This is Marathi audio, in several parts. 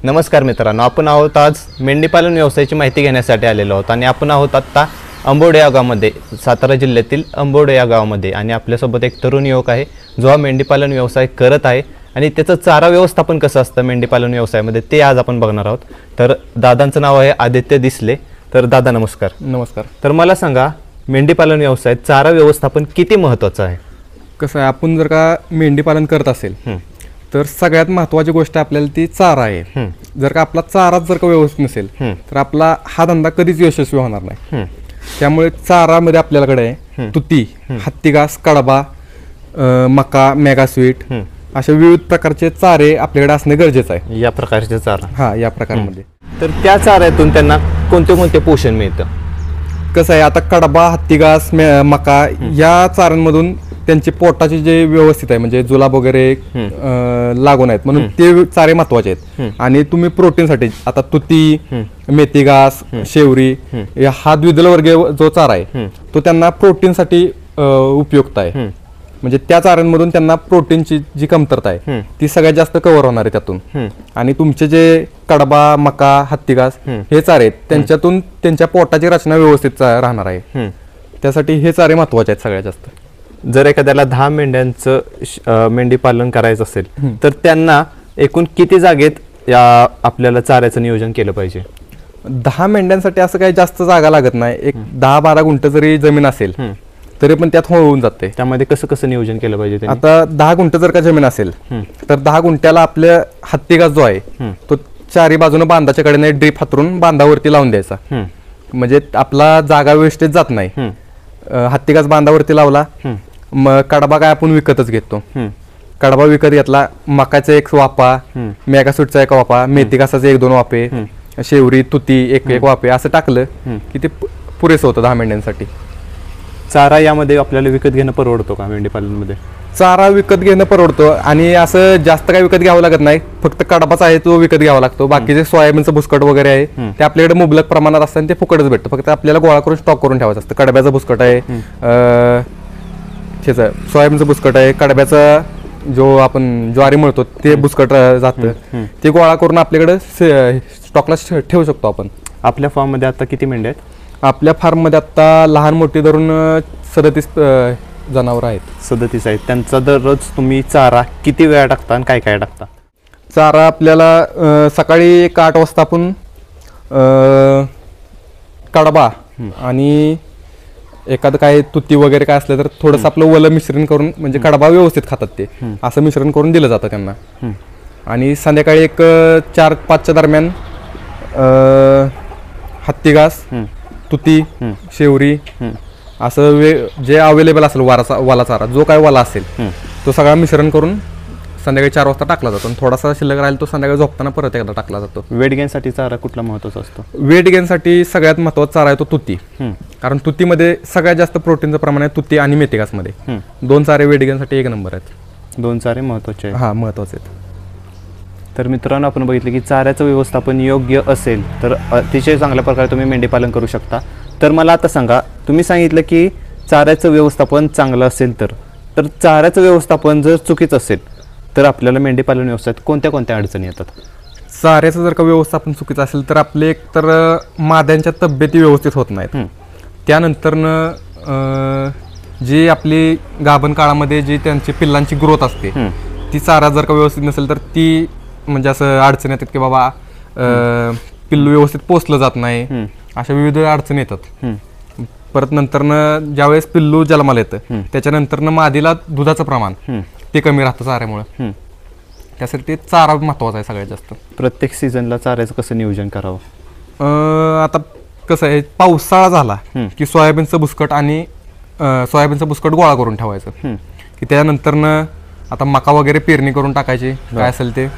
नमस्कार मित्रांनो, आपण आहोत आज मेंढीपालन व्यवसायाची माहिती घेण्यासाठी आलेलो आहोत आणि आपण आहोत आत्ता अंबोडे या गावामध्ये, सातारा जिल्ह्यातील अंबोडे या गावामध्ये. आणि आपल्यासोबत एक तरुण युवक आहे जो हा मेंढीपालन व्यवसाय करत आहे आणि त्याचं चारा व्यवस्थापन कसं असतं मेंढीपालन व्यवसायामध्ये ते आज आपण बघणार आहोत. तर दादांचं नाव आहे आदित्य दिसले. तर दादा नमस्कार. नमस्कार. तर मला सांगा, मेंढीपालन व्यवसायात चारा व्यवस्थापन किती महत्त्वाचं आहे? कसं आहे, आपण जर का मेंढीपालन करत असेल तर सगळ्यात महत्त्वाची गोष्ट आपल्याला ती चारा आहे. जर का आपला चाराच जर का व्यवस्थित नसेल तर आपला हा धंदा कधीच यशस्वी होणार नाही. त्यामुळे चारामध्ये आपल्याकडे आहे तुती, हत्तीघास, कडबा, मका, मेगा स्वीट अशा विविध प्रकारचे चारे आपल्याकडे असणे गरजेचं आहे. या प्रकारचे चारा, या प्रकारमध्ये. तर त्या चाऱ्यातून त्यांना कोणते कोणते पोषण मिळतं? कसं आहे, आता कडबा, हत्तीघास, मका या चाऱ्यांमधून त्यांचे पोटाचे जे व्यवस्थित आहे म्हणजे जुलाब वगैरे लागून आहेत म्हणून ते चारे महत्वाचे आहेत. आणि तुम्ही प्रोटीनसाठी आता तुती, मेथी घास, शेवरी हा द्विदल वर्गीय जो चारा आहे तो त्यांना प्रोटीनसाठी उपयुक्त आहे. म्हणजे त्या चाऱ्यांमधून त्यांना प्रोटीनची जी कमतरता आहे ती सगळ्यात जास्त कव्हर होणार आहे त्यातून. आणि तुमचे जे कडबा, मका, हत्तीघास हे चारे आहेत त्यांच्यातून त्यांच्या पोटाची रचना व्यवस्थित राहणार आहे. त्यासाठी हे चारे महत्वाचे आहेत सगळ्यात जास्त. जर एखाद्याला 10 मेंढ्यांचं मेंढी पालन करायचं असेल तर त्यांना एकूण किती जागेत या आपल्याला चाऱ्याचं नियोजन केलं पाहिजे? 10 मेंढ्यांसाठी असं काही जास्त जागा लागत नाही. एक 10-12 गुंठ जरी जमीन असेल तरी पण त्यात होऊन जाते. त्यामध्ये कसं कसं नियोजन केलं पाहिजे? आता 10 गुंठ जर का जमीन असेल तर 10 गुंठ्याला आपल्या हत्तीघास जो आहे तो चारी बाजूने बांधाच्या कडेने ड्रीप हातरून बांधावरती लावून द्यायचा. म्हणजे आपला जागा वेस्टेज जात नाही. हत्तीघास बांधावरती लावला, मग कडबा काय आपण विकतच घेतो. कडबा विकत घेतला, मकाचा एक वापा, मेगासूटचा एक वापा, मेथी घासाचे 1-2 वापे, शेवरी, तुती 1-1 वापे असं टाकलं की ते पुरेसं होतं 10 मेंढ्यांसाठी. चारा यामध्ये आपल्याला विकत घेणं परवडतो का मेंढीपालनमध्ये? चारा विकत घेणं परवडतो आणि असं जास्त काही विकत घ्यावं लागत नाही. फक्त कडबाच आहे तो विकत घ्यावा लागतो. बाकीचे सोयाबीनचं भुसकट वगैरे आहे ते आपल्याकडे मुबलक प्रमाणात असतं आणि ते फुकटच भेटतं. फक्त आपल्याला गोळा करून स्टॉक करून ठेवायचं असतं. कडब्याचं भुसकट आहे, सोयाबीनचं भुसकट आहे, कडब्याचा जो आपण ज्वारी म्हणतो ते भुसकट जातं ते गोळा करून आपल्याकडे स्टॉकला ठेवू शकतो आपण. आपल्या फार्म मध्ये आता किती मेंढ्या आहेत? आपल्या फार्म मध्ये आता लहान मोठी धरून 37 जनावर आहेत. 37 आहेत. त्यांचा दररोज तुम्ही चारा किती वेळा टाकता आणि काय काय टाकता? चारा आपल्याला सकाळी एक 8 वाजता आपण कडबा आणि एखादं काय तुती वगैरे काय असलं तर थोडंसं आपलं वलं मिश्रण करून, म्हणजे कडबा व्यवस्थित खातात ते, असं मिश्रण करून दिलं जातं त्यांना. आणि संध्याकाळी एक 4-5च्या दरम्यान हत्तीघास, तुती, शेवरी असं जे अवेलेबल असेल वाला चारा जो काय वाला असेल तो सगळा मिश्रण करून संध्याकाळी 4 वाजता टाकला जातो. आणि थोडासा शिल्लक राहील तो संध्याकाळी झोपताना परत एकदा टाकला जातो. वेट गेनसाठी चारा कुठला महत्त्वाचा असतो? वेट गेनसाठी सगळ्यात महत्त्वाचा चारा आहे तो तुती. कारण तुतीमध्ये सगळ्यात जास्त प्रोटीनचं प्रमाण आहे तुती आणि मेथी घासमध्ये. 2 चारे वेट गेनसाठी 1 नंबर आहेत. 2 चारे महत्त्वाचे आहेत. महत्त्वाचे आहेत. तर मित्रांनो, आपण बघितलं की चाऱ्याचं व्यवस्थापन योग्य असेल तर अतिशय चांगल्या प्रकारे तुम्ही मेंढीपालन करू शकता. तर मला आता सांगा, तुम्ही सांगितलं की चाऱ्याचं व्यवस्थापन चांगलं असेल तर चाऱ्याचं व्यवस्थापन जर चुकीचं असेल तर आपल्याला मेंढीपालन व्यवसायात कोणत्या कोणत्या अडचणी येतात? चाऱ्याचं जर का व्यवस्थापन चुकीचं असेल तर आपले एक तर माद्यांच्या तब्येती व्यवस्थित होत नाहीत. त्यानंतरनं जी आपली गाभण काळामध्ये जी त्यांची पिल्लांची ग्रोथ असते ती चारा जर का व्यवस्थित नसेल तर ती म्हणजे असं अडचणी येतात की बाबा पिल्लू व्यवस्थित पोचलं जात नाही, अशा विविध अडचणी येतात. परत नंतरनं ज्यावेळेस पिल्लू जन्माला येतं त्याच्यानंतरनं मादीला दुधाचं प्रमाण ते कमी राहतं चाऱ्यामुळे. त्यासाठी चारा महत्वाचा आहे सगळ्यात जास्त. प्रत्येक सीझनला चाऱ्याचं कसं नियोजन करावं? आता कसं आहे, पावसाळा झाला की सोयाबीनचं भुसकट गोळा करून ठेवायचं की त्यानंतरनं आता मका वगैरे पेरणी करून टाकायची. काय असेल ते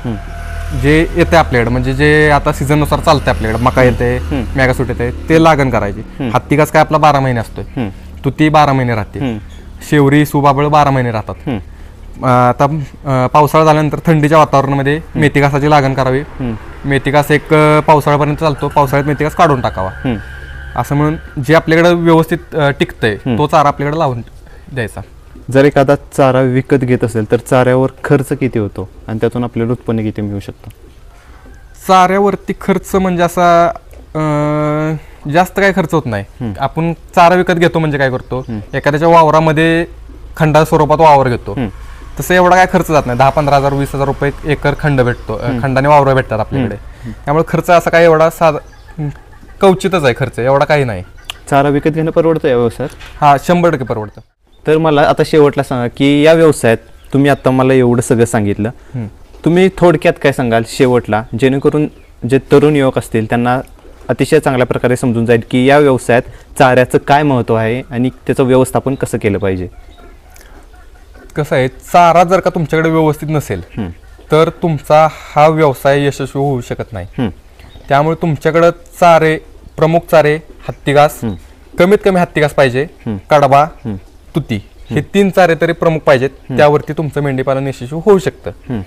जे येते आपल्याकडे, म्हणजे जे आता सीझननुसार चालतंय आपल्याकडे, मका येते, मेगासूट येते, ते लागण करायची. हत्तीघास काय आपला 12 महिने असतोय, तुती 12 महिने राहते, शेवरी, सुबाबळ 12 महिने राहतात. आता पावसाळा झाल्यानंतर थंडीच्या वातावरणामध्ये मेथी घासाची लागण करावी. मेथी घास एक पावसाळ्यापर्यंत चालतो, पावसाळ्यात मेथी घास काढून टाकावा. असं म्हणून जे आपल्याकडे व्यवस्थित टिकतंय तो चारा आपल्याकडे लावून द्यायचा. जर एखादा चारा विकत घेत असेल तर चाऱ्यावर खर्च किती होतो आणि त्यातून आपल्याला उत्पन्न किती मिळू शकतं? चाऱ्यावरती खर्च म्हणजे असा जास्त काय खर्च होत नाही. आपण चारा विकत घेतो म्हणजे काय करतो, एखाद्याच्या वावरामध्ये खंडा स्वरूपात वावर घेतो, तसं एवढा काय खर्च जात नाही. 10-15 हजार 20,000 रुपये एकर खंड भेटतो, खंडाने वावर भेटतात आपल्याकडे. त्यामुळे खर्च असा काय एवढा कवचितच आहे, खर्च एवढा काही नाही. चारा विकत घेणं परवडतं या व्यवसायात? हा 100% परवडतं. तर मला आता शेवटला सांगा की या व्यवसायात तुम्ही आता मला एवढं सगळं सांगितलं, तुम्ही थोडक्यात काय सांगाल शेवटला, जेणेकरून जे तरुण युवक असतील त्यांना अतिशय चांगल्या प्रकारे समजून जाईल की या व्यवसायात चाऱ्याचं काय महत्त्व आहे आणि त्याचं व्यवस्थापन कसं केलं पाहिजे? कसं आहे, चारा जर का तुमच्याकडे व्यवस्थित नसेल तर तुमचा हा व्यवसाय यशस्वी होऊ शकत नाही. त्यामुळे तुमच्याकडं प्रमुख चारे हत्तीघास, कमीत कमी हत्तीघास पाहिजे, कडबा, तुती, हे 3 चारे तरी प्रमुख पाहिजेत. त्यावरती तुमचं मेंढीपालन यशस्वी होऊ शकतं.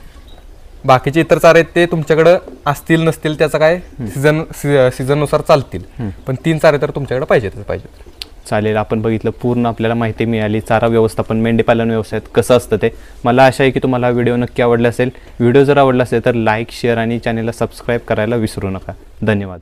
बाकीचे इतर चारे ते तुमच्याकडे असतील नसतील त्याचा काय सीझननुसार चालतील, पण 3 चारे तर तुमच्याकडे पाहिजेत. चालेल, आपण बघितलं, पूर्ण आपल्याला माहिती मिळाली चारा व्यवस्थापन मेंढीपालन व्यवसायात कसं असतं ते. मला आशा आहे की तुम्हाला हा व्हिडिओ नक्की आवडला असेल. व्हिडिओ जर आवडला असेल तर लाईक, शेअर आणि चॅनलला सबस्क्राईब करायला विसरू नका. धन्यवाद.